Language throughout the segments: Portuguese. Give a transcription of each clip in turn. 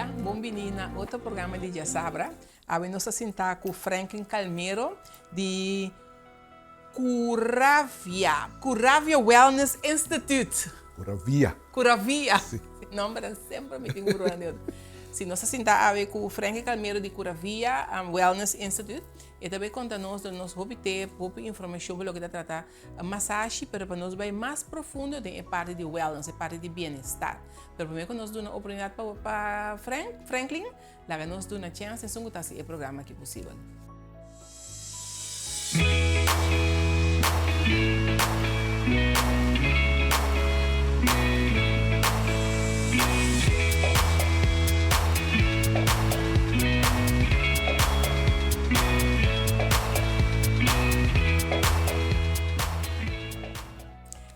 dia, bem-vindo a outro programa de Jassabra. Hoje nós estamos com Franklin Calmero de Curavia Wellness Institute. Curavia. Sim. Nome sempre me tem um Sim, nós estamos com Franklin Calmero de Curavia Wellness Institute. E também conta-nos de nós ter informação sobre o que trata a massagem, para nós vai mais profundo em parte de wellness, em parte de bem-estar. Mas primeiro que nós damos a oportunidade para Franklin, lá nós damos a chance de escutar esse programa que é possível.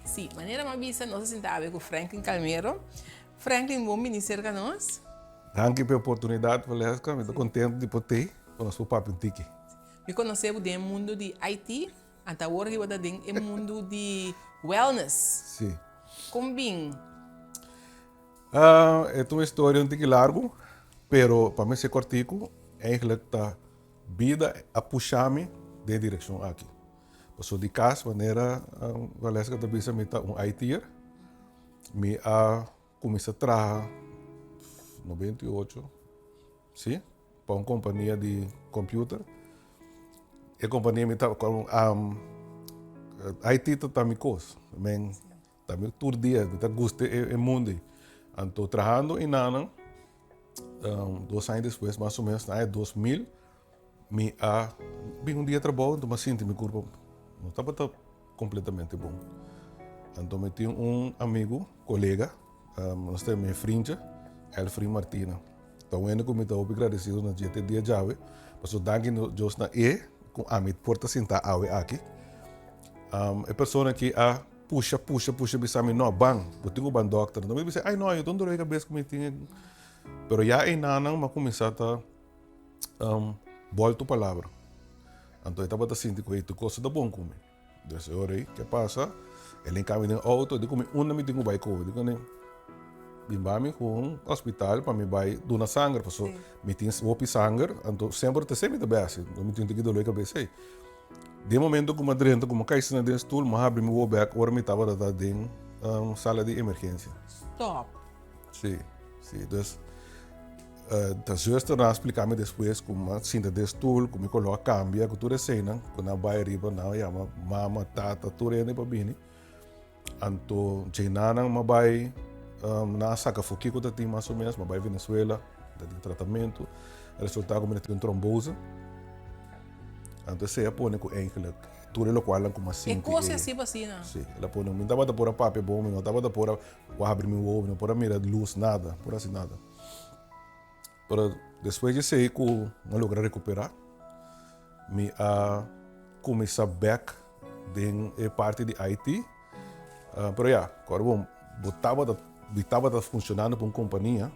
Sim, maneira mais vista, nós sentamos com Franklin Calmero. Franklin, bom ministério com nós. Dank pela oportunidade, Valesca. Estou contente de poder para nosso papo aqui. Me conhecemos do mundo de IT, até agora eu estou no mundo de wellness. Sim. Como bem? É uma história um pouco larga, mas para mim ser cortico, eigenlijk a vida a puxar-me de direção aqui. Passou de casa, maneira, Valesca também se meta IT, me a começar a trabalhar 98, sim, para uma companhia de computer. A companhia me estava com IT também coisa, mas também todo dia me gosta do mundo. Estou trabalhando em Nana, 2 anos depois, mais ou menos, em 2000, me bem um dia de trabalho, então me sinto meu corpo não estava completamente bom. Então eu tinha um amigo, colega, nós temos minha filha, Elfrida Martina. Então eu me estou agradecido no dia de hoje, porque danke Deus na com a minha porta sentar aqui. A pessoa que puxa, bisa me não bang, eu tenho um doctor, então eu disse, ai não, eu não dou a cabeça que me tinha, mas já em nada, mas comecei a voltar a palavra. Então eu estava sentindo que isso coisa da bom comigo. Então eu orei, que passa? Ele encaminhou no auto, eu disse, me tenho vai COVID, bim com um hospital para me vai donar sangue, porque me tinha opi sangue, então sempre te sempre bem, não me tinha que doer a cabeça. De momento como adrento, como cai na dentro stool, mas abri meu back, agora me estava dentro da sala de emergência. Stop. Sim. Então a justa não explicar-me depois como sinta de stool, como coloca cambia, que tudo é cena, quando a vai riba não, chama mama, tata, tudo é para bini. Então, Jainana, mas vai na saca foki que eu tenho mais ou menos, mas vai Venezuela, tem tratamento, resultado como tem trombose. Então, se põe com enkele, tudo o qual como assim. É coisa assim, não? Sim, ela põe, não estava por papel bom, não estava por abrir meu ovo, não por mirar luz, nada, por assim nada. Pero depois de sair com uma lugar recuperar, me começar back em parte de IT. Pero agora estava funcionando para uma companhia,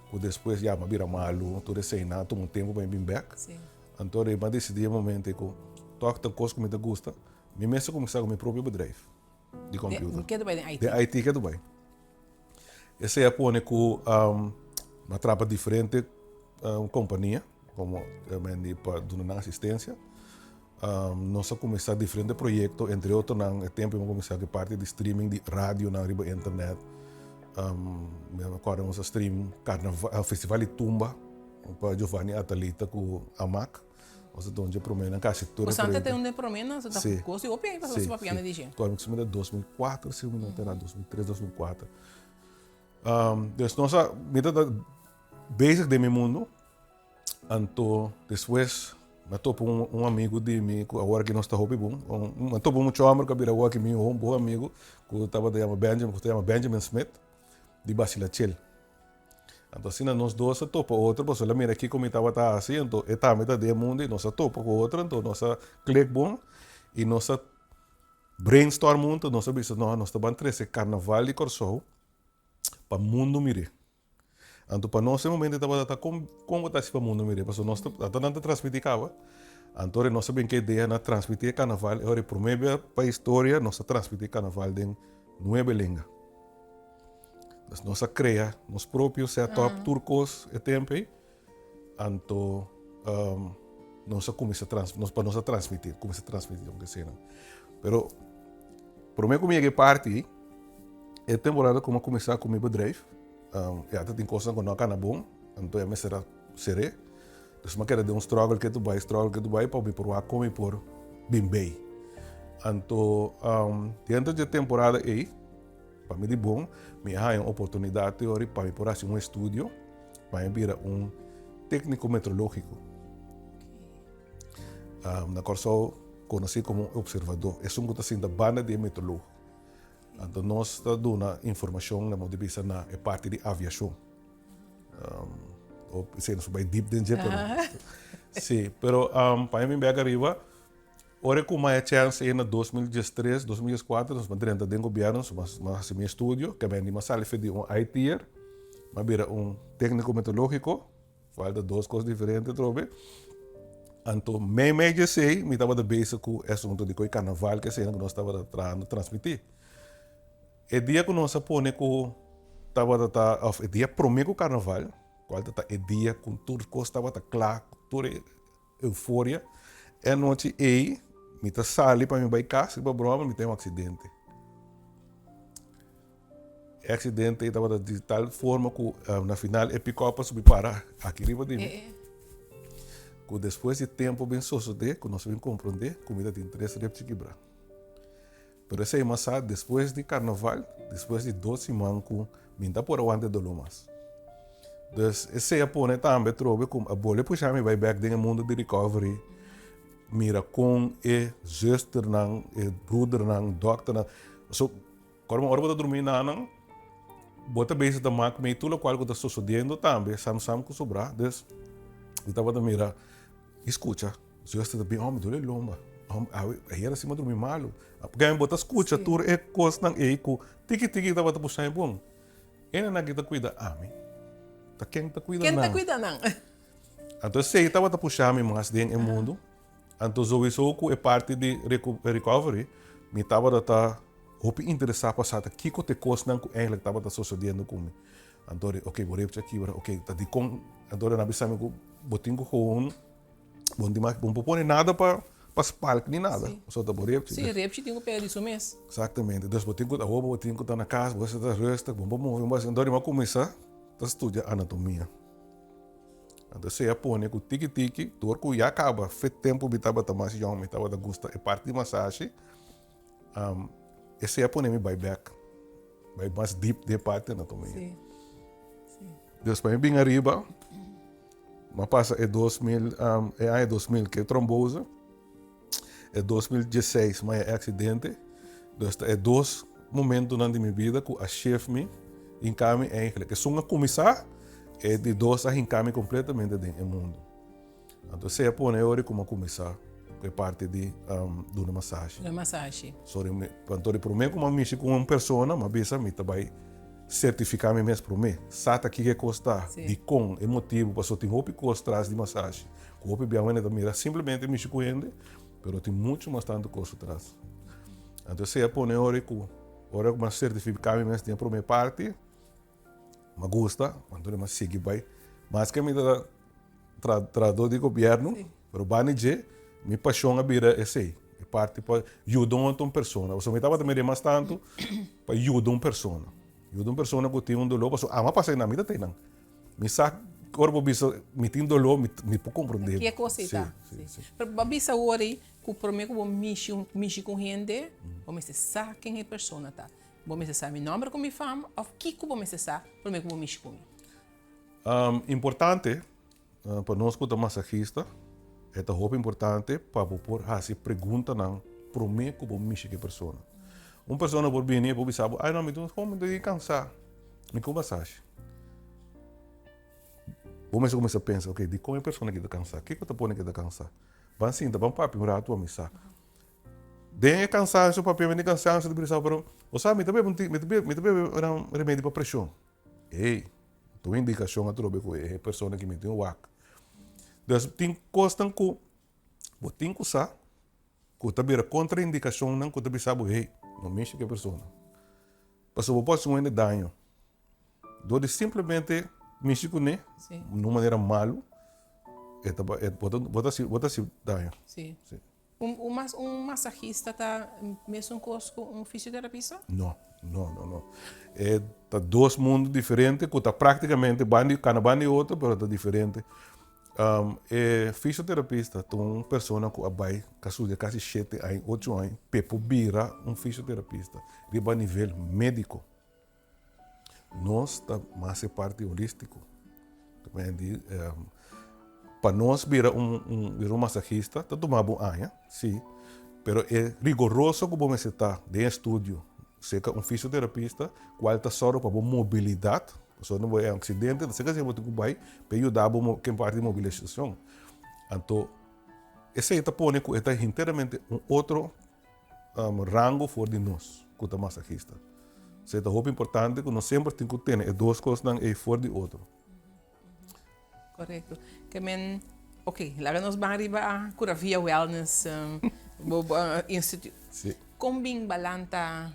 que depois já me vira malo, tudo assim, nada, todo um tempo para vir back. Sim. Então eu decidi um momento que toda coisa que me gusta, me mesmo começar com meu próprio bedrijf de computer. Que é do bem, IT? De IT que é do bem. Esse é põe com uma trapa diferente companhia, como para dar assistência. Nós começamos diferentes projetos, entre outros, no tempo eu comecei a parte de streaming de rádio na internet. Agora nós stream carnaval, festival de tumba para Giovanni Atalita com a MAC. Nós estamos promovendo a casa. Você antes tem um promena, você está coisa e opinião para você para de gente. Agora nós 2004, se eu não me engano, 2003, 2004. Então nós metade basic de meu mundo. Então depois eu topo um amigo de mim, agora que nós estamos bom, eu topo um chomro que vira aqui meu um bom amigo, que estava Benjamin Smith, de Basilachel. Então, assim, nós dois topa outro, porque ela mira aqui como estava assim, então, está metade do mundo, e nós topa com outro, então, nós click bom, e nós brainstorm muito, nós pensamos, nós estamos entre carnaval e corso, para o mundo mirar. Então, para nós, no momento, estava como está para o mundo mirar, porque nós estamos transmitir cava. Então, nós sabemos que a ideia é transmitir carnaval, e por meio da história, nós transmitir carnaval em 9 línguas. nós cria nos próprios setup turcos e tempo, então nós começa a transmitir, o que seja. Pero para mim como é parte é temporada como começar com o meu bedrijf. Ja, tem coisas que não é bom, então eu me será seré. Dus maar kijk, de struggle que tu vai, para me provar como por bem bem. Então, dentro da temporada aí, para mim de bom, me há uma oportunidade teórica para me por assim estúdio, para me virar técnico meteorológico. Na qual sou conhecido como observador. É assim da banda de meteorologia. Então, nós estamos dando informação na motivação na parte de aviação. Ou se não vai deep dentro, sim, pero para mim bem arriba, ora como é chance em 2013, 2014, nós mandamos dentro do governo, mas meu estúdio, que vem de uma sala de IT, mas vira técnico meteorológico, falta duas coisas diferentes, trobe. Então, meio de sei, me estava de base com o assunto de carnaval que sei que nós estava tratando transmitir. E dia que nós põe com o dia prometo carnaval, qual é o dia com tudo que estava claro, toda euforia, e noite aí, me está sali para me vai casa, para broma, me tem acidente. O acidente estava de tal forma que na final é picopa subir para aqui riba de mim. Que depois de tempo bem suceder, que nós vamos compreender, comida de interesse de quebrar. Pero essa é uma depois de carnaval, depois de 12 semanas, me está por onde do Lomas. Então, esse é a também trouxe como a bolha puxar me vai back no mundo de recovery. Mira com zuster nang, brother nang, doctor nang. So, quando eu vou dormir não, bota base da máquina e tudo o qual está sucedendo também, sam com sobrar. Então, eu estava a mirar, escuta, zuster da bem, me dole lomba. Aí era assim, dormir malo. Porque eu bota escuta, tudo é coisa nang eco, tiki estava a puxar bom. E não kita cuida, amém. Quem está cuidando? Quem está cuidando? Então, se estava a puxar me mais dentro do mundo, então sowieso que é parte de recovery, me estava a estar interessado para saber o que coisa não eigenlijk estava sucedendo comigo. Então, ok, vou repetir aqui, ok, tá de com, então na bisa me que botinho com bom demais, não pôr nada para espalhar nem nada, só tá repetir. Sim, repetir tem que pegar isso mesmo. Exatamente. Então, botinho tá na casa, você tá resta, vamos então eu começar a estudar anatomia. Então, você põe com tique-tique, torco e acaba. Fez tempo que estava mais jovem, me estava a gostar. É parte de massagem. Esse é põe me vai back. Vai mais deep de parte da anatomia. Sim. Depois, para mim, bem arriba, mas passa é 2000, é 2000 que é trombose. É 2016, mas é acidente. Então, é dois momentos na minha vida que a chefe me encame eigenlijk. Que sou uma começar é de dois a encame completamente dentro do mundo. Então, se é põe hora como começar, que é parte de uma massagem. Da massagem. Quando eu prometo como mexer com uma pessoa, mas bisa me também certificar me mesmo para mim. Sata que custa de com é motivo para só ter roupa costas de massagem. Roupa bem ainda mira simplesmente mexer com ele, mas tem muito mais tanto coisa atrás. Então, se é põe hora que eu certificar me mesmo para minha parte. Me gusta, quando eu sigo bem, mas que me dá trador de governo, pero banije, me paixão a vira esse, é parte para ajudar uma pessoa. Você me estava também mais tanto para ajudar uma pessoa que tem dolor, mas mas passei na vida tem não. Me sabe, corpo bicho, me tem dolor, me pode compreender. Que é coisa tá. Para bisa hora que para mim como mexer com gente, como se sabe quem é a pessoa tá. Vou me saber meu nome como me fama, ou que vou me saber para mim como mexer comigo. Importante para nós que massagista, é muito importante para pôr fazer pergunta não para mim como mexer com a pessoa. Uma pessoa por vir por saber, não me como de cansar, me com massagem. Vamos começar a pensar, ok, de como é a pessoa que está cansada, o que está pondo que está cansada? Vamos sim, vamos para um rato a missar. Den cansaço, papel de cansaço, de pressão, pero o sabe, me também um remédio para pressão. Ei, tua indicação a trobe com é pessoa que me tem o WAC. Então, tem coisas que você tem que usar, que também é contraindicação, não que também sabe, ei, não mexe com a pessoa. Mas você pode ser um dano. Dode simplesmente México né, Sim. de uma maneira malo, bota se daí. Sim. Sim. Massagista tá mesmo com um fisioterapeuta? Não, não, não, não. Tá dois mundos diferentes, que tá praticamente cada banda e outro, mas tá diferente. Fisioterapeuta, é uma pessoa que vai de quase 7 anos, 8 anos, para virar um fisioterapeuta, de nível médico. Nós tá mais parte holístico. Para nós virar um massagista, tá tomando um ano, sim. Pero é rigoroso como você está de estúdio. Seja um fisioterapeuta, qual está só para a mobilidade, só não vai acidente, você que você vai para ajudar a quem parte de mobilização. Então, esse está pondo que está inteiramente outro rango for de nós, que é massagista. Isso é muito importante que nós sempre temos que ter duas coisas e for de outro. Correto. Que men, ok, lá nós vamos arriba a Curavia Wellness Institute. Sim. Como bem balanta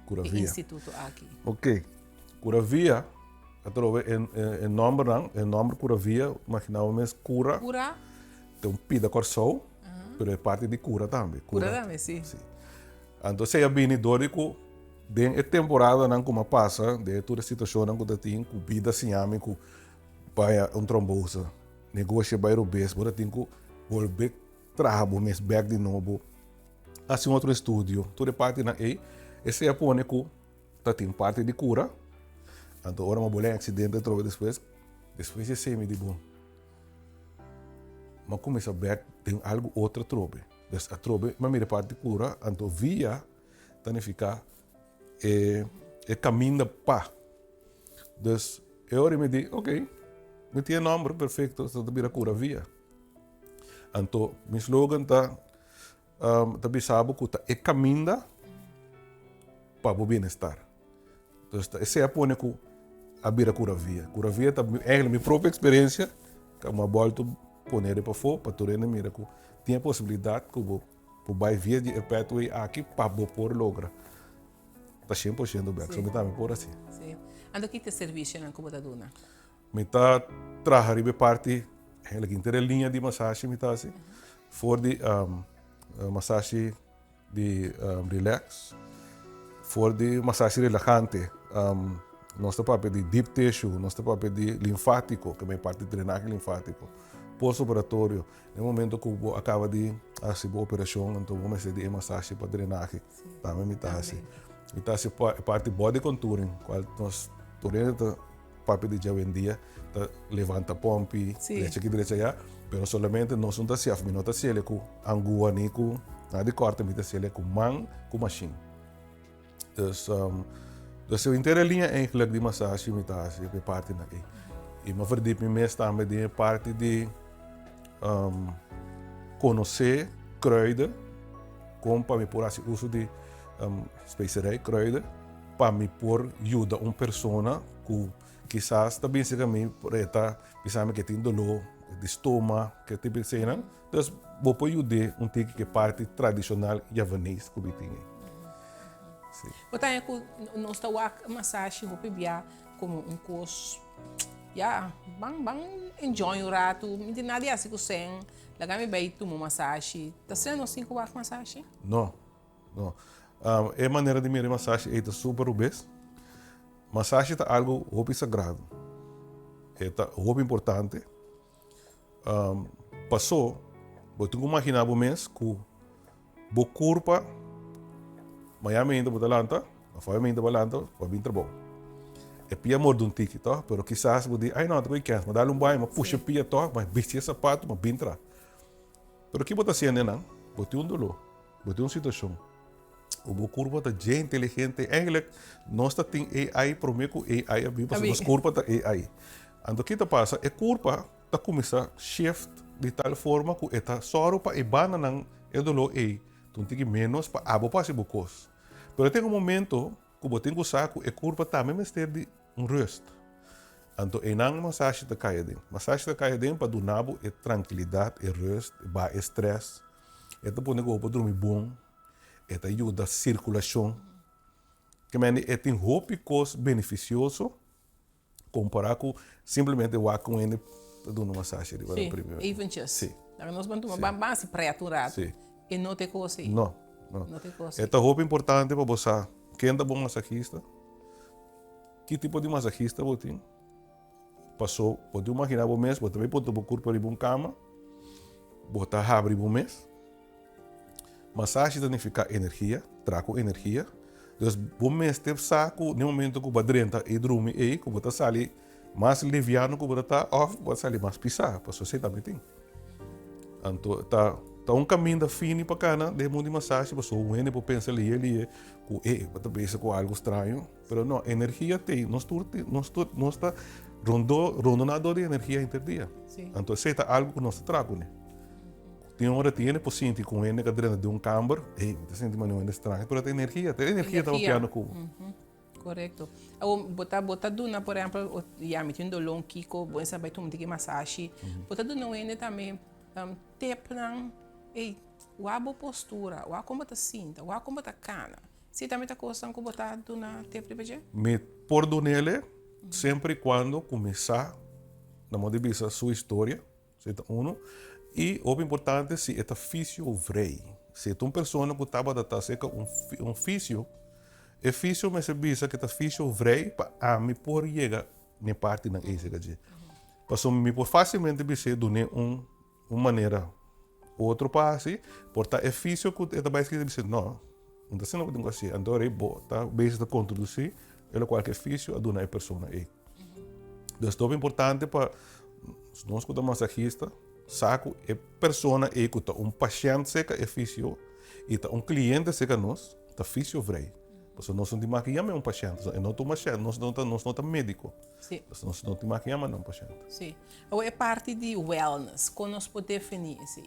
Curavia. instituto aqui? Ok. Curavia, o nome Curavia, imaginamos cura, Cura? tem pida corsol, mas é parte de cura também. Cura também, sim. Sim. Então, se é bem dórico, de temporada não como passa, de toda a situação não que tem, com vida assim, que vai trombose, negócio vai obes, você tem que volver trabalho, mas back de novo, assim outro estúdio, toda parte na esse é a que tem parte de cura, então agora uma bolinha acidente trova depois é semi de bom, mas começa a back tem algo outro trobe, a trobe, mas mira parte de cura, então via tanificar caminho da pá, então eu me digo, ok, me tinha nome perfeito, só de a cura via. Então, meu slogan está bisabo que é caminho para o bem-estar. Então, esse é a ponto que a bira cura via. Cura via é a minha própria experiência, que eu volto a poner para fora, para tornar mira que tinha a possibilidade que eu vai via de perto aqui para por logra. Está 100% bem, só me está me por assim. Sim. Ando aqui te serviço na computadora. Me está trabalhando parte ela inteira linha de massagem me está assim for de massagem de relax for de massagem relajante nós papel de deep tissue nós papel de linfático que é parte de drenagem linfático pós-operatório no momento que eu acaba de fazer a operação então vamos fazer de massagem para drenagem também me está assim me está assim parte body contouring qual nós tornamos papel de hoje em dia levanta pompe, direita aqui, direita allá, pero solamente não são das chefes, não está sendo com angua nem com nada de corte, mas está sendo com man, com machine. Então, a inteira linha é de massagem, me está assim, é parte na e uma verdade me está também parte de conhecer kruiden, como para me pôr assim uso de especiaria kruiden, para me pôr ajuda uma pessoa que quizás também se caminha por esta, pensamos que tem dolor de estômago, que tem pensando, então vou pôr ajudar tique que é parte tradicional javanês que eu tenho. Sim. Botar que nós está a massagem, vou pegar como um curso, bang enjoy o rato, não tem nada assim que sem, lá me vai tomar massagem, tá sendo assim que eu faço massagem? Não, não. É maneira de mirar massagem é super obesa. Massagem é algo muito sagrado, é muito importante. Passou, eu tenho que imaginar o mês que o corpo, amanhã ainda vou talanta, amanhã ainda vou talanta, vou vir trabalhar. É pia mor de tique, tá? Pero quizás vou dizer, ai não, tô querendo, mas dá banho, mas puxa pia, tá? Mas vestir sapato, mas vir tra. Pero que botar assim, não? Vou ter dolor, vou ter situação. O corpo está bem inteligente. Eigenlijk, nós temos AI, prometo AI, mas o corpo está AI. Então, o que passa? O corpo está começando a shift de tal forma que está só para ibana ng edolo então tem que menos para abo para se bocos. Pero tem momento que você tem que usar que o corpo também mestre de rest. Então, enang massagem está caindo. Massagem está caindo para do nabo é tranquilidade, é rest, é estresse. É para poder o dormir bom. Ajuda a circulação, que tem roupa coisa beneficioso comparar com simplesmente o com ele dando massagem para Sim, primeiro. eventjes. Sim. Dan nós vamos tomar base preto um rato. Sim. E não tem coisa aí. Não. Não tem coisa É aí. a roupa importante para você. Quem é bom massagista? Que tipo de massagista você tem? Passou, pode imaginar o mês, você também pode corpo para uma cama, botar abre o mês. Massagem significa energia, trago energia. Então, bom mês teve saco, no momento que você drenta e dorme aí, que você sai mais liviano, que você está off, você sai mais pisar, para você também tem. Então, tá um caminho da fine para cá, né? De mundo de massagem, você o ene para pensar ali, ele você pensa com algo estranho, mas não, energia tem, nós está rondando de energia interdia. Então, se é algo que nós trago, né? Tem hora tiene por sentir com ele que dentro de camber, te sente maneira estranha, mas tem energia estava piano com. Correto. Botar duna, por exemplo, já me tendo long kiko, bom saber tu me massagem. Botar duna ele também tepnan, o abo postura, o como tá cinta, o como tá cana. Se também tá coisa com botar duna tep de Me por do nele sempre quando começar na moda de sua história, certo? E o importante se é físio vrei. Se é uma pessoa que estava a ser um físio, é físio me serviça que é físio vrei para me por chegar na parte na ECG. Passou me por facilmente dizer de uma maneira outro passe, porta é físio que é também escrito dizer não, não está sendo assim, então é bom, tá base da conduzir, ele qualquer físio a dona é pessoa aí. Então é importante para nós que massagista saco é persona e que um paciente seca é físio e um cliente seca nós tá físio vrei. Porque nós não temos que chamar um paciente, não estamos nós não estamos médico. Sim. Nós não temos que chamar um paciente. Sim. Ou é parte de wellness, como nós podemos definir isso?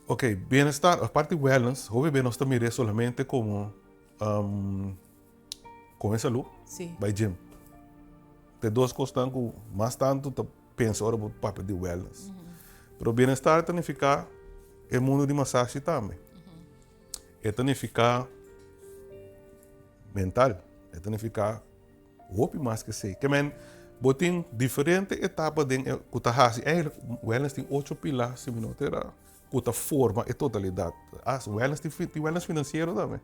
Ok, bem-estar, a parte de wellness, obviamente nós também solamente como com saúde, by gym. Tem duas coisas que mais tanto pensa ora para parte de wellness. Pero bem-estar significa o mundo de massagem também. É significa mental, é significa roupa mais que sei. Que men botem diferentes etapas de kutahasi. Wellness tem 8 pilares, se não terá. Kuta forma e totalidade. As wellness tem wellness financeiro também.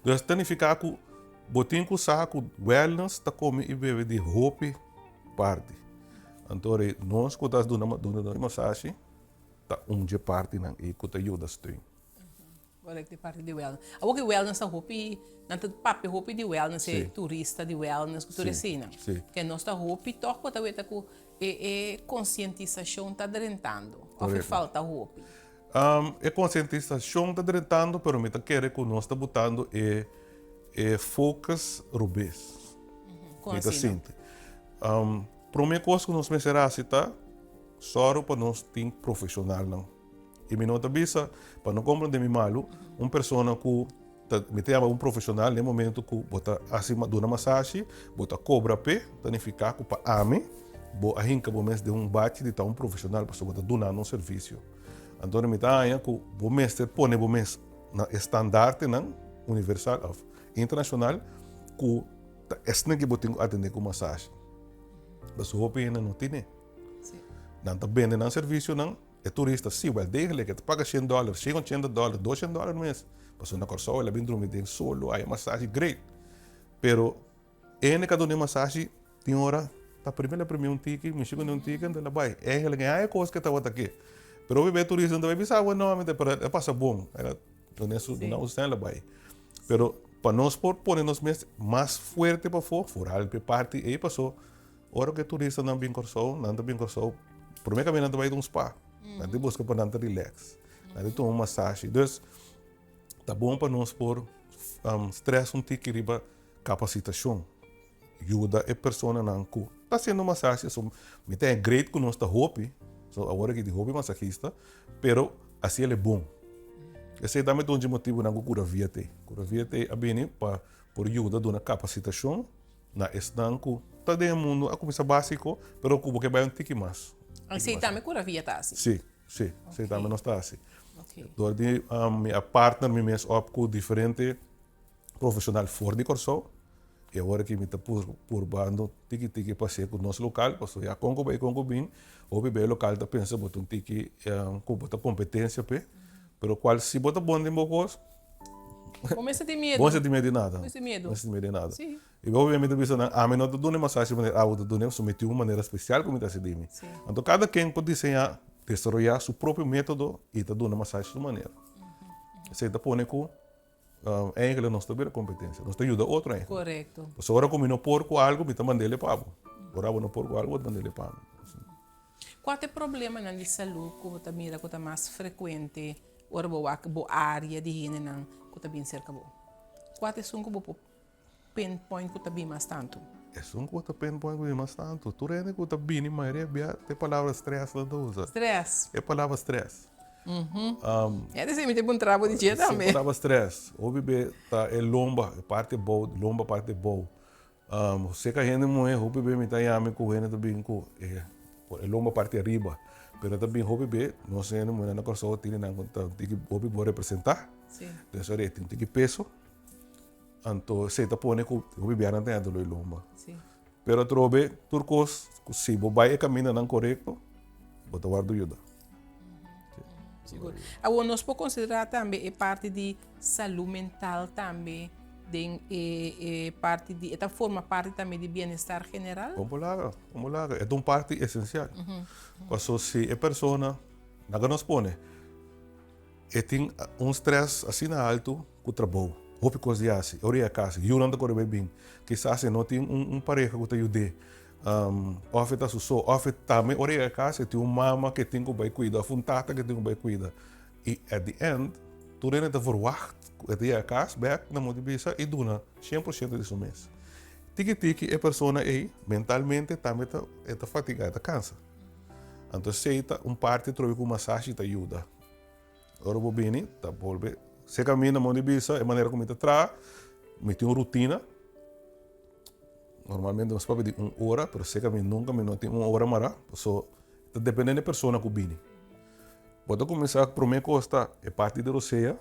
Então significa que botem que saco wellness tá come e bebe de roupa parte. Então nós que estamos dando massagem tá de parte não e que ajuda a Olha que parte de wellness. A que wellness a roupa não tem papel roupa de wellness é turista de wellness que turisina. Que nossa roupa toca para ver que conscientização está drentando. O que falta roupa? É conscientização está drentando, pero me tá querendo que nós está botando focus rubês. Consciente. Primeira coisa que nós pensamos é só para nós ter profissional não. E me nota bisa para não compreender mal, uma pessoa que me tem um profissional no momento que bota acima de uma massagem, bota cobra pé, significa que para ame, bo a hinca bo mês de bate de um profissional para bota donar um serviço. Então me tá aí que o mestre põe o mês na estandarte não universal internacional que é que botem atender com massagem. Mas o pena não tem. Não tá bem no serviço não. É turista, sim, well, degelijk. Het paga $100, $100, $200 mês. Passou na Corsol, ela vem dormir solo, aí a massagem, great. Pero, cada uma massagem, tem hora, tá primeiro ticket, me chega um ticket, ela vai. Ela ganha coisa que tá aqui. Pero, o turista não vai pensar, não, mas passa bom. Ela, não usa, ela vai. Pero, para nós pôr nos mais forte para fora, para parte, aí passou. Hora que turista não vem Corsol, primeiro caminho não vai de um spa. Nanti busca para nanti relax. Nanti toma massagem. Então, tá bom para nós pôr stress tique riba capacitação. Ajuda a pessoa não que tá sendo massagem. Me tem great que nós tá roupa. Agora que de roupa massagista, pero assim ele é bom. Esse é também um motivo na cura via te. Cura via te é bem para por ajuda de uma capacitação na estanco. Tá dentro do mundo a começar básico, pero que vai tique mais. Assim também cura via tá assim? Sim, também não está assim. Door minha partner me mes op com diferente profissional fora de Corsol E agora que me está purbando tiki passei com o nosso local, passou já conco bem, o bebê local está pensando botar tiki com botar competência pe, pero qual se botar bom de bocos, Começa de medo. bom se de medo de nada, Começa de medo. não se de medo de nada. Sim. E obviamente pensando, a mim não te dou massagem maneira, a outra dou submeter uma maneira especial como está se de mim. Sim. Então cada quem pode desenhar, desenvolver seu próprio método e te dou massagem de maneira. Você está pondo com eigenlijk nós temos competência, nós ajuda outro eigenlijk. Correto. Pues ahora como no porco algo, me está mandando pavo. Ahora no porco algo, me mandando pavo. Qual é o problema na de saúde que você mira que é mais frequente ou a área de higiene não que está bem cerca bo? Qual é o que você pinpoint que está bem mais tanto? É um coisa pinpoint bem mais tanto. Tu rende que está bem, mas é palavra stress lá do usa. Stress. É palavra stress. É desse me tem um trabalho de dia também. É palavra stress. O bebê tá é lomba, é parte boa, lomba parte boa. Você que a gente não é, o bebê me tá yame com ele também com é lomba parte arriba. Pero também o bebê, não sei não é na coisa tem na conta, tem que o bebê representar. Sim. Então tem que peso. Então você tá pondo com o bebê não tem dor lomba. Sim. Pero trobe turcos, se o vai caminha não correto, bota guarda ajuda. Seguro. Agora, nós podemos considerar também a parte de saúde mental também, parte de, esta forma parte também de bem-estar general? Vamos lá. É uma parte essencial. Porque se a pessoa não nos põe, e tem stress assim na alto com o trabalho, ou coisa de assim, ou a casa, e eu não estou bem, quizás não tem pareja que te ajude. Afeta su afeta também ora a casa tem uma mama que tem que vai cuidar, um tata que tem que vai cuidar. E at the end, tu rende te verwacht dat a casa back na motivação e dona 100% de seu mês. Tiki a pessoa mentalmente também está fatigada, cansa. Então se parte troca com massagem te ajuda. Ora bobini, tá volve. Se caminha na motivação, é maneira como te traz, me tem uma rotina. Normalmente nós podemos pedir 1 hora, mas sei que nunca me não tem 1 hora mais. So, depende da pessoa que vem. Pode começar por mim costa é parte da roceia,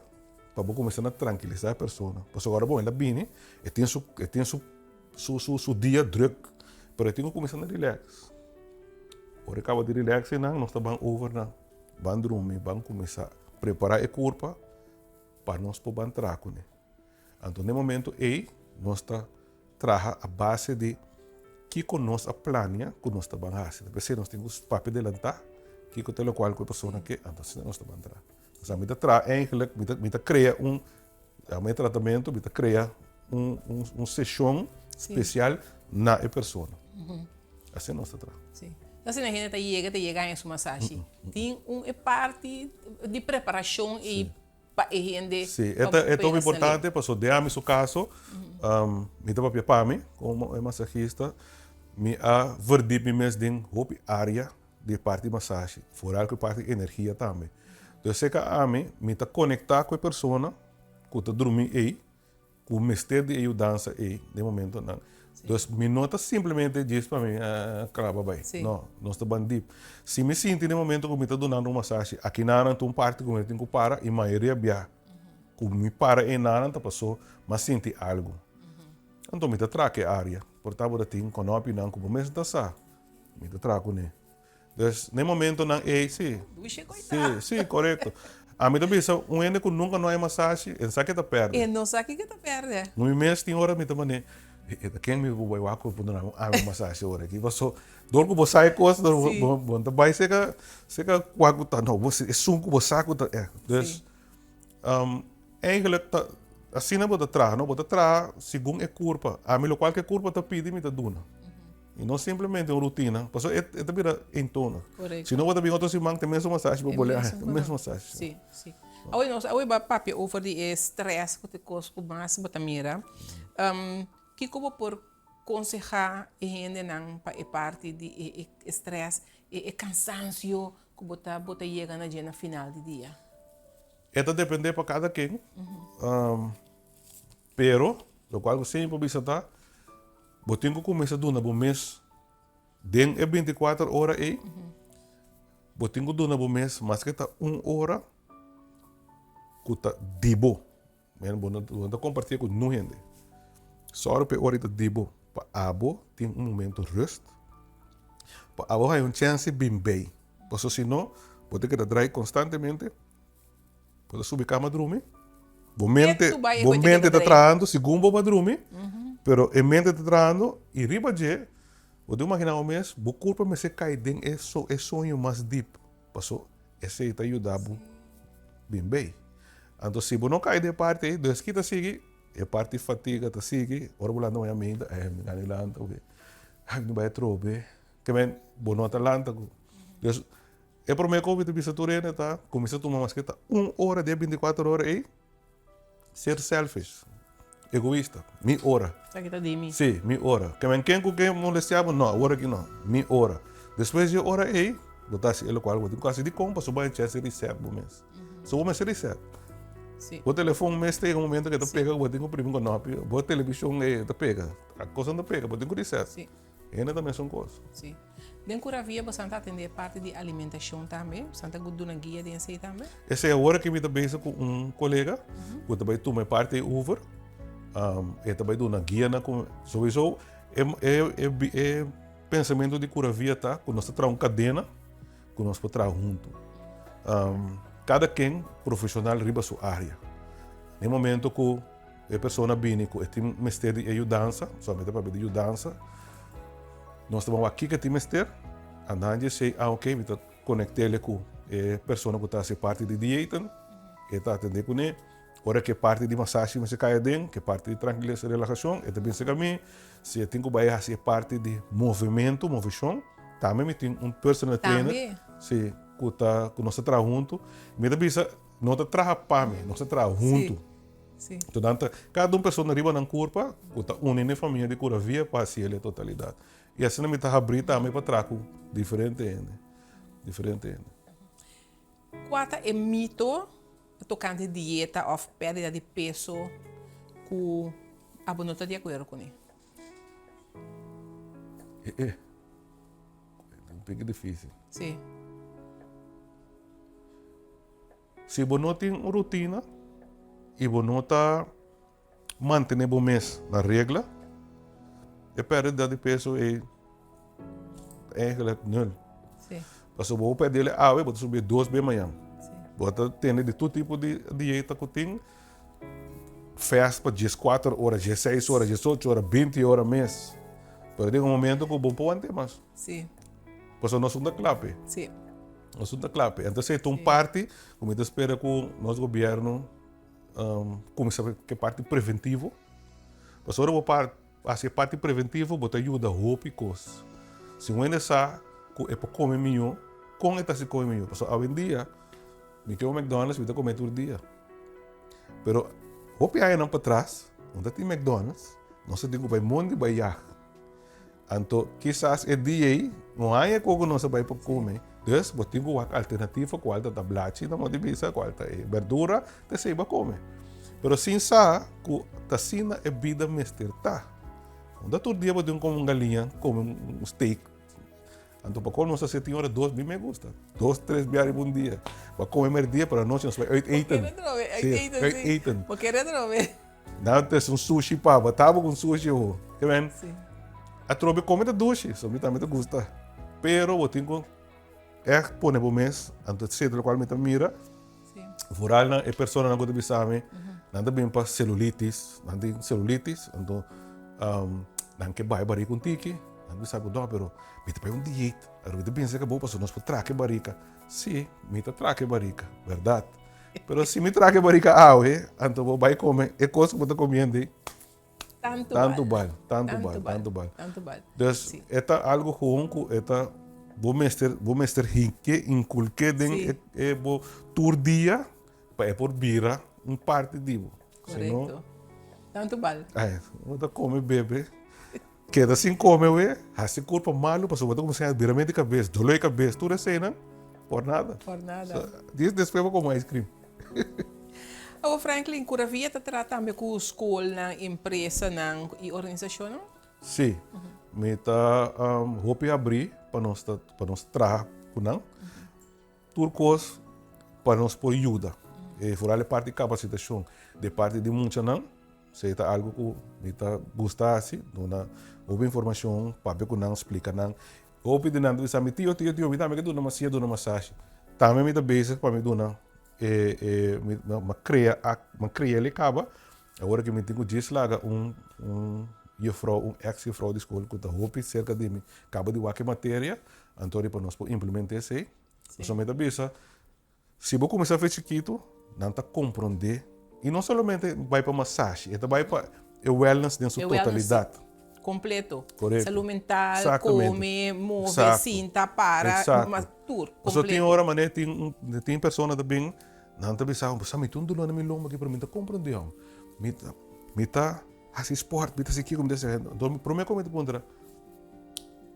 para começar a tranquilizar a pessoa. Pois agora bom, ela vem, e tem seu dia druk, mas tem que começar a relax. Ora acaba de relax e nós estamos over na, vamos dormir, vamos começar a preparar a corpo para nós poder entrar com ele. Então no momento nós está traga a base de que nós a plania que nós estamos fazendo. Depois nós temos papel de lantar, que é o qual a pessoa que então nós estamos entrando. Então me traz eigenlijk me cria tratamento, me cria sessão especial na pessoa. Assim nós está. Sim. Então se a gente chega em sua massagem, tem parte de preparação e Sim, é tão importante, porque de seu caso, me dá para mim, como massagista, me a verdade mesmo de área de parte de massagem, fora que parte de energia também. Então, se que a mim, me está conectar com a pessoa, que está dormindo aí, com o mestre de ajudança aí, de momento não. Então, me nota simplesmente diz para mim, claro, bem. Não, nós estamos bandidos. Se me sinto no momento que me está dando uma massagem, aqui na área tem parte que eu tenho que parar, e a maioria é como me para em área, passou, mas senti algo. Então, me está traque a área. Portanto, eu tenho que não opinar como mesmo está só. Me está traque, né? Então, no momento não sim. Sim, correto. A mim também, um ende que nunca não é massagem, ele sabe que está perto. Ele não sabe que está perto. No mês tem hora, me também, quem me vai lá com a massagem agora aqui você dor que você sai coisa bom também se que quando tá não você é sunco você saco então eigenlijk assim não pode trás segundo é curva a mim qualquer curva tá pede me tá dona e não simplesmente uma rotina porque é também em tono se não você bem outro se mantém mesmo massagem para bolhar mesmo massagem sim hoje vai papi over de stress que te causa com mais batamira que como por aconselhar a gente não para a parte de estresse e cansaço que bota chega na final do dia. Isso depende para cada quem. Pero, o qual você sempre visitar, você tem que começar a dar um mês, dentro de 24 horas aí, você tem que dar um mês, mas que está 1 hora, que está dibo. Não compartilha com ninguém. Só para hora de dibo, para abo, tem momento de rust. Para abo, há chance bem bem. Porque se não, pode que drive constantemente, pode subir cama dormir. Bom mente está trabalhando, segundo para dormir, pero em mente está trabalhando, e riba de, pode imaginar o mês, o corpo me se cai dentro, é sonho mais deep. Passou, esse está ajudando bem bem. Então, se você não cai de parte, Deus que está seguindo, é parte de fatiga, está seguindo, ora você não é mente, me ganha lanta, não vai trobe, que bem, bom não está lanta. Deus, é para mim que eu vou turena, tá? Começa a tomar mais que tá 1 hora de 24 horas aí, ser selfish, egoísta, minha hora. Aqui tá de mim. Sim, minha hora. Que bem, quem que molestava, não, hora que não, minha hora. Depois de hora aí, botar se ele qual, botar quase de compra, só vai encher reset no mês. Só vou mexer reset. Sim. O telefone mês tem um momento que tu pega, eu tenho que primeiro não, o televisão é tu pega, a coisa não pega, eu tenho que reset. Sim. Ainda também são coisas. Sim. Dentro Curavia, você está atender parte de alimentação também? Você está dando guia de aí também? Essa é a hora que me também com um colega, que também toma parte Uber, e também dou na guia na sowieso é pensamento de Curavia tá, que nós traz uma cadena, que nós podemos junto. Cada quem profissional riba sua área. No momento que a pessoa vem com este mestre de ajudança, somente para pedir ajudança, nós estamos aqui que tem mestre, andando e sei, ok, me está conectando com a pessoa que está a ser parte de dieta, que está atendendo com ele, ora que parte de massagem se cai dentro, que parte de tranquilidade e relaxação, e também se caminha, se tem que vai ser parte de movimento, movição, também tem um personal trainer, se que nós trabalhamos junto, me avisa, não trabalha para mim, nós trabalhamos junto. Sim. Portanto, cada pessoa arriba na curva, que está unindo a família de Curavia para ser a totalidade. E assim não me está abrindo também para trago diferente ainda. Qual é o mito tocante de dieta ou perda de peso que a não está de acordo com ele? É um pouco difícil. Sim. Se você não tem uma rotina e você não está mantendo o mês na regra, a perda de peso é nulo. Sim. Mas se você perder a água, você subir 2 vezes amanhã. Você tem de todo tipo de dieta que tem, faz para 14 horas, 16 horas, 18 horas, 20 horas mês. Mas tem um momento que você pode ter mais. Sim. Porque nós somos da clave. Sim. Nós somos da clave. Então, se tem uma parte, como eu espero que o nosso governo comece a que parte preventivo. Mas agora a parte preventiva, você ajuda a roupa e coisas. Se você não sabe que é para comer melhor, como é que se come melhor? Porque hoje em dia, me quero McDonald's, eu comer todo dia. Mas, roupa aí não para trás, onde tem McDonald's, nós temos que ir muito para allá. Então, quizás é dia aí, não há coisa que nós vamos para comer. Então, você tem uma alternativa, qual é a tablete, não pode ver qual é a verdura, você vai comer. Mas, sem saber que a cena é vida mesterta. Onde todo dia você come uma galinha, come um steak. Então, para comer, nós 7 horas, 2 me gusta. 2, 3 diários por dia. Para comer dia, para a noite, nós vamos 8 8 Porque era droga. Não, tem um sushi, pá, batava com sushi, que bem? Sim. A trobe come de doce, isso me também gusta. Pero eu tenho pôr no mês, antes de ser do qual me mira, furar na pessoa não gosta de saber, nada bem para celulitis, então não que vai barica com tiki, não sabe não, pero me te um dieta, eu te pensa que bom para nós para traque barica, sim, me te traque barica, verdade. Pero se me traque barica então vou vai comer, é coisa que eu estou comendo. Tanto bal. Então, é algo que vou mestre hinque, inculque é por dia, para por vira parte disso. Correto. Tanto bal. Vou comer bebê, queda sem comer, assim corpo malo, passou vou começar a virar de cabeça, dor de cabeça, tudo assim, não? Por nada. Diz depois vou comer ice cream. O Franklin, Curavia está tratando com escola, na empresa e organização, não? Sim. Me está roupa abrir para nós trabalhar com não. Turcos para nós por ajuda. E fora a parte de capacitação, de parte de muita não. se tá algo que me tá gostasse, dona houve informação, papi que não explica não. Houve de nada bisa me tio, me dá me que dona macia, dona massagem. Também me dá basic para me dona me cria ele acaba. Agora que me tenho diz lá um ex-juffrouw de escola que tá houve cerca de mim, acaba de qualquer matéria, então para nós implementar isso aí. Só me dá bisa. Se você começar a fazer chiquito, não está compreender. E não somente vai para massagem, vai para o wellness em sua totalidade. Completo. Correto. Saúde mental, Exatamente. come, move, Exato. sinta, para, mas tudo. Só tem hora, mané, tem pessoas também, não está pensando, você me tudo lá na minha lomba aqui para mim, tá compreendendo? Me tá assim esporte, me tá assim aqui como desse. Então, primeiro como te pondra,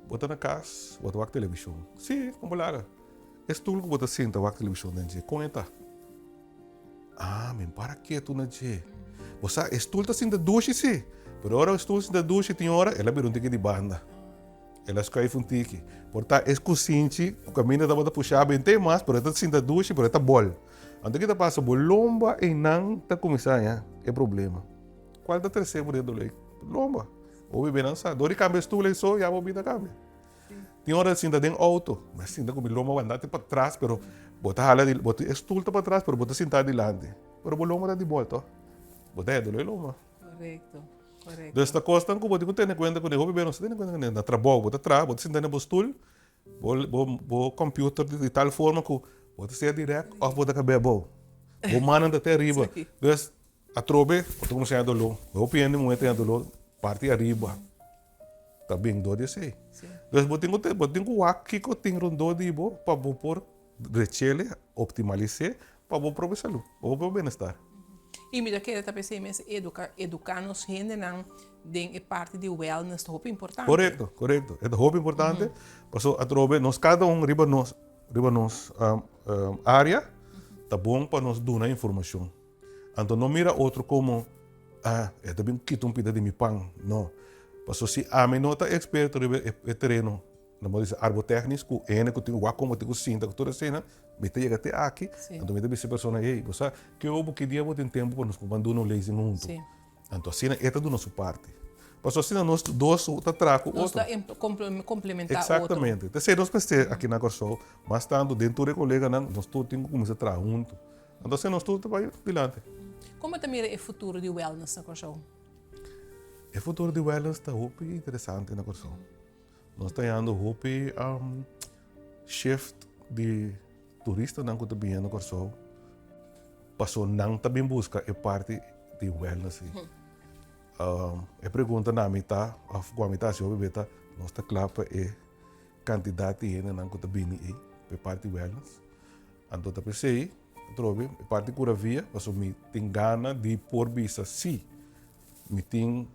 bota na casa, bota a televisão. Sim, como lá. É tudo que bota senta a televisão dentro, conta. Ah, men para quieto na je. Você estul tá senta duche sim. Pero ora estul senta duche tem hora, ela berunte que de banda. Ela escai funtiki. Porta es cozinci, o caminho da bota puxar bem tem mais, pero tá senta duche, pero tá bol. Ando que tá passa bolomba e não tá começar, é problema. Qual da terceira por do lei? Lomba. Ou bem não sabe. Dori cambia estul e só, já vou vida cambia. Tem hora assim, tem auto, mas assim, com o lomba andar para trás, pero bota hala, bota estulta para trás, pero bota sentar adiante. Pero o lomba de volta, bota do lomba. Correto, correto. Desta costa, que bota ter conta com o hobby, não se tem conta com na trabalho, bota trás, bota sentar no stool, bo computer de tal forma que bota ser direto, ou bota caber bom. O mano até arriba. Dus a trobe, bota como se é dolor. O piano muito é dolor, parte arriba. Tá bem dor de sei. Dus botinho o aqui que tem rondo de bo para bo por rechele optimalizar para bo pro saúde, ou pro bem-estar. E me daquele tá pensando mas educar nos gente não é parte de wellness, é importante. Correto. É muito importante. Passo a trobe nós cada riba nos área tá bom para nos dar informação. Então não mira outro como é também quito pida de mi pão, não. Passo se a mim não tá experto no terreno, não dizer arbotécnico, que tem o como tem o cinta, que toda cena, me tem chega até aqui, então me tem essa pessoa aí, você que eu que dia vou ter tempo para nos abandonar o leite junto. Então assim é do nosso parte. Passo assim nós dois tá traco outro. Nós complementar exatamente. Então se nós pensamos aqui na Corsol, mas tanto dentro do colega nós todos temos que começar a trabalhar junto. Então se nós todos vai adiante. Como também é o futuro de wellness na Corsol? O futuro de wellness está muito interessante na Corsol. Nós estamos tendo shift de turistas não que bem na Corsol. Passou não também busca é parte de wellness. A pergunta na mitad, a mitad se ouve beta, nós está claro é quantidade de não que bem é parte de wellness. Então tá pensei, trobe, é parte de cura via, passou me tem gana de por vista se me tem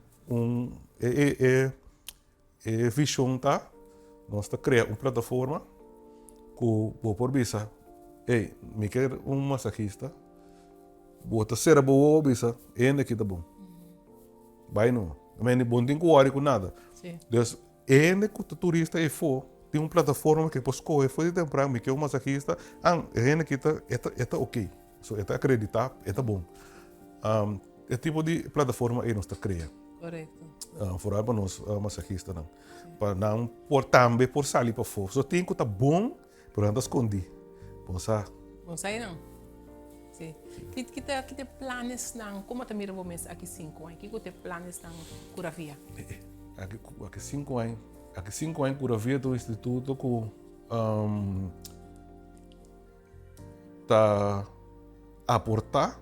visão tá, nós está criando uma plataforma que por visa, me quer massagista, bota ser boa visa, ainda que tá bom, vai não, mas bom tem que worry com nada, então ainda que o turista for tem uma plataforma que posso correr foi de temprano, me quer massagista, ainda que tá ok, so tá acreditar, tá bom, esse tipo de plataforma aí nós está criando. Correto. Fora para nós massagista não, para não por também por sair para fora, só tem que estar bom, por não esconder, bom sabe? Bom sair não. Sim. Que te planos não, como te mira vos aqui 5 anos, que te planos não cura via? Aqui 5 anos cura via do instituto que tá aportar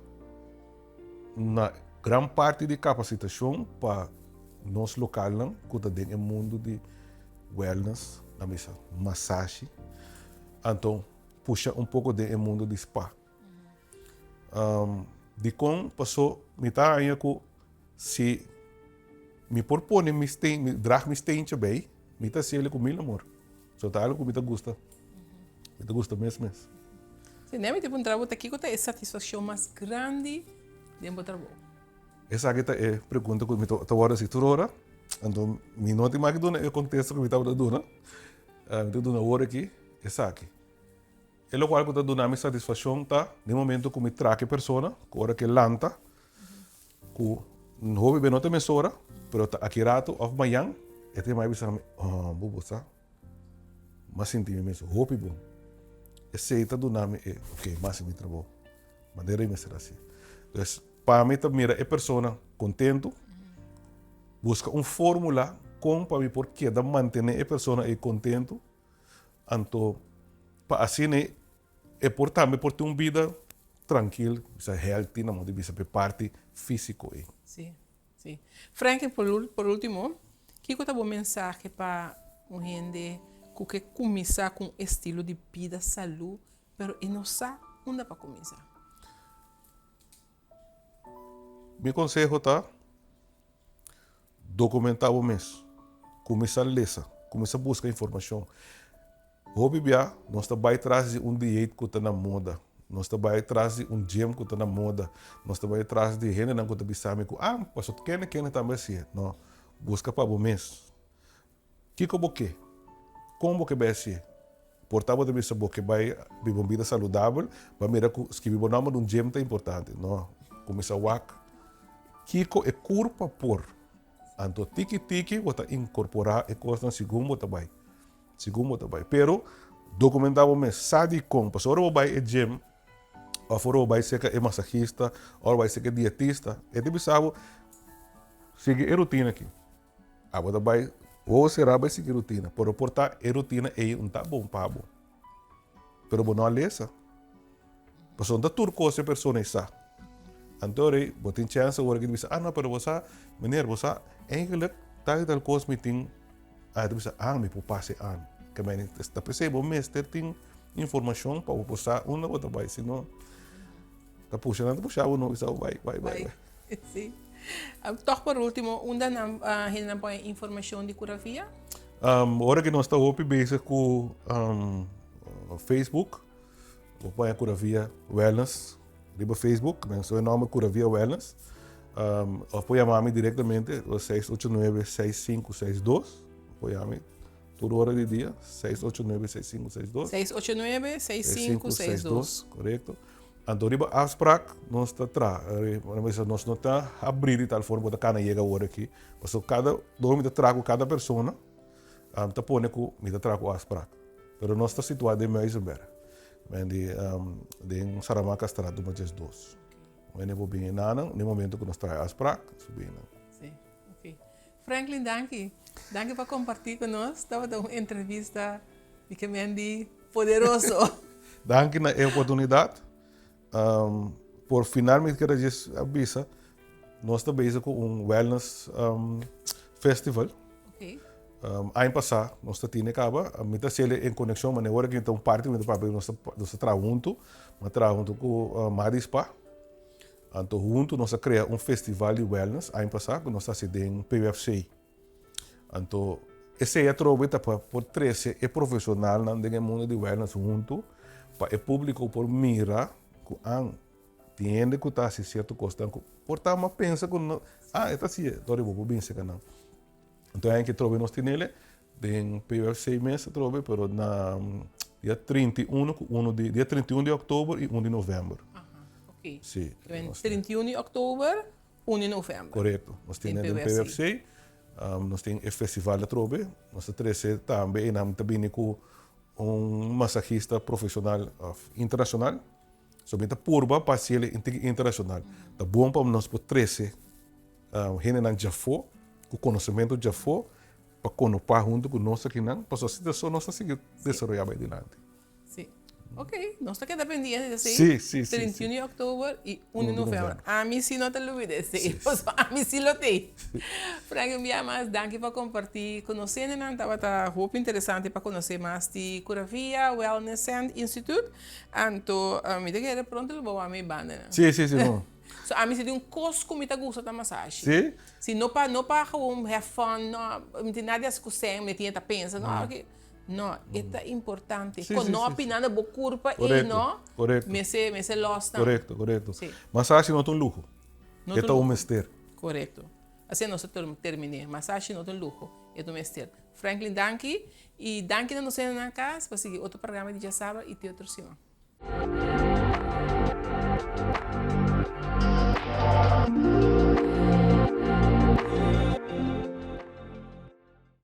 na grande parte de capacitação para nós local não, que está dentro do mundo de wellness, na mesa, massagem, então puxa pouco do mundo de spa. De como passou, me está aí que se me propõe, me drag me tem bem, me está se ele comigo amor, só tá algo que me gosta mesmo. Sim, nem me tipo trabalho aqui que tem satisfação mais grande dentro do trabalho. Essa aqui é a pergunta que me estou agora se hora, então me não tem mais que dona o contexto que me estava dando, me estou dando hora aqui, essa aqui. É o qual que está dando a minha satisfação tá, no momento que me traque a pessoa, que hora que lanta, que hobby bem outra mesora, pero aqui rato of manhã, tem mais bisa, bubu sa, mas senti mesmo, hobby bom. Aceita do nome, ok, mas me trabalho, maneira me será assim. Então, para mim também é pessoa contento, busca fórmula com para mim porque da manter a pessoa contento, então para assim é importante por ter uma vida tranquila, healthy, na modo de ser parte físico. Sim, sim. Frank, por último, que é uma mensagem para a gente que começar com estilo de vida, saúde, mas não sabe onde para começar? Meu conselho tá documentar o mês, começar a ler, começar a buscar informação. Hobby bia, nós também traz dieta que está na moda, nós também traz gym que está na moda, nós também traz de gente que está bisame que passou quem também assim, não, busca para o mês. Que como que? Como que vai ser? Portável de saber que vai viver uma vida saudável, para mirar que escrever o nome de gym é importante, não? Começar a walk. Kiko é curva por. Então, tiki-tiki, você incorporar e coisa segundo também. Pero, documentar o mês, sabe como. Porque se vai ao gym, ou se vai ser que é massagista, ou vai ser que é dietista, é de sabe, seguir a rotina aqui. Agora vai, ou será vai seguir a rotina. Por portar a rotina é tá bom para bom. Pero, não é lesa. Porque não turco essa pessoa está. Então, você tem chance agora que diz, não, pero você, meneer, você, eigenlijk, tal coisa me tem, você, me passe que me está percebendo, mas tem informação para você, uma outra vai, senão, está puxando, uno, isso vai. Sim. Toch por último, onde a gente põe informação de curavia? Agora que nós estamos bem com Facebook, vou pôr a curavia wellness, riba Facebook, seu nome Curavia Wellness. Apoia a mami diretamente, 689-6562. Apoia a mami toda hora de dia, 689-6562. 689-6562. Correto. Então, riba afspraak, nós está atrás. Nós não está abrindo de tal forma que cada chega agora aqui. Porque cada dorme trago cada pessoa, está pondo que me trago afspraak. Mas nós está situado em Meisenberg. De Saramaca Estrada, mas just dois. Eu vou bem no momento que nós trazemos as práticas, subimos. Sim, ok. Franklin, danke. Danke por compartilhar conosco. Estava dando uma entrevista de poderoso. Danke na oportunidade. Por finalmente quero dizer, avisa, nós estamos com wellness festival. Ok. Ano passado, nós tínhamos acaba, a mim está em conexão, mas agora que então parte do papel nós trabalhamos junto com Madispa. Então junto nós criamos festival de wellness ano passado, nós estamos em PUFC. Então esse é trabalho por 13 é profissional no mundo de wellness junto, para o público por mira que entende que está certo costa, portanto mas pensa que está assim, dori vou bem se canal. Então, a gente trova nós nele, em PUFC mês, trova, pero na dia 31, dia 31 de outubro e 1 de novembro. Ok. Sim. Então, 31 de outubro, 1 de novembro. Correto. Nós temos em PUFC, nós temos o festival da trova, nós temos também, também com massagista profissional internacional, somente por paciente internacional. Tá bom para nós por 13, gente não já foi, o conhecimento já foi, para conopar junto com nós aqui, para a situação nós seguir desenvolver adiante. Sim. Ok, nós estamos dependientes de sim. 31 de outubro e 1 de novembro. A mim sim não te olvides, a mim sim lo tem. Frank, mais danke por compartilhar conosco. Estava muito interessante para conhecer mais de Curavia Wellness Institute. Então, me diga pronto, eu vou a minha banda. Sim. So, a mim se tem curso que me gusta da massagem. Sim? Se não para gewoon have fun, não tem nada a discussão, me tinha pensa, não, é importante. Quando não opinando bo curva e não, me se lost. Correto. Massagem não é um luxo. É um mestre. Correto. Assim nós terminei. Massagem não é um luxo, é um mestre. Franklin, danke. E danke na nossa na casa para seguir outro programa de sábado e ter outro semana.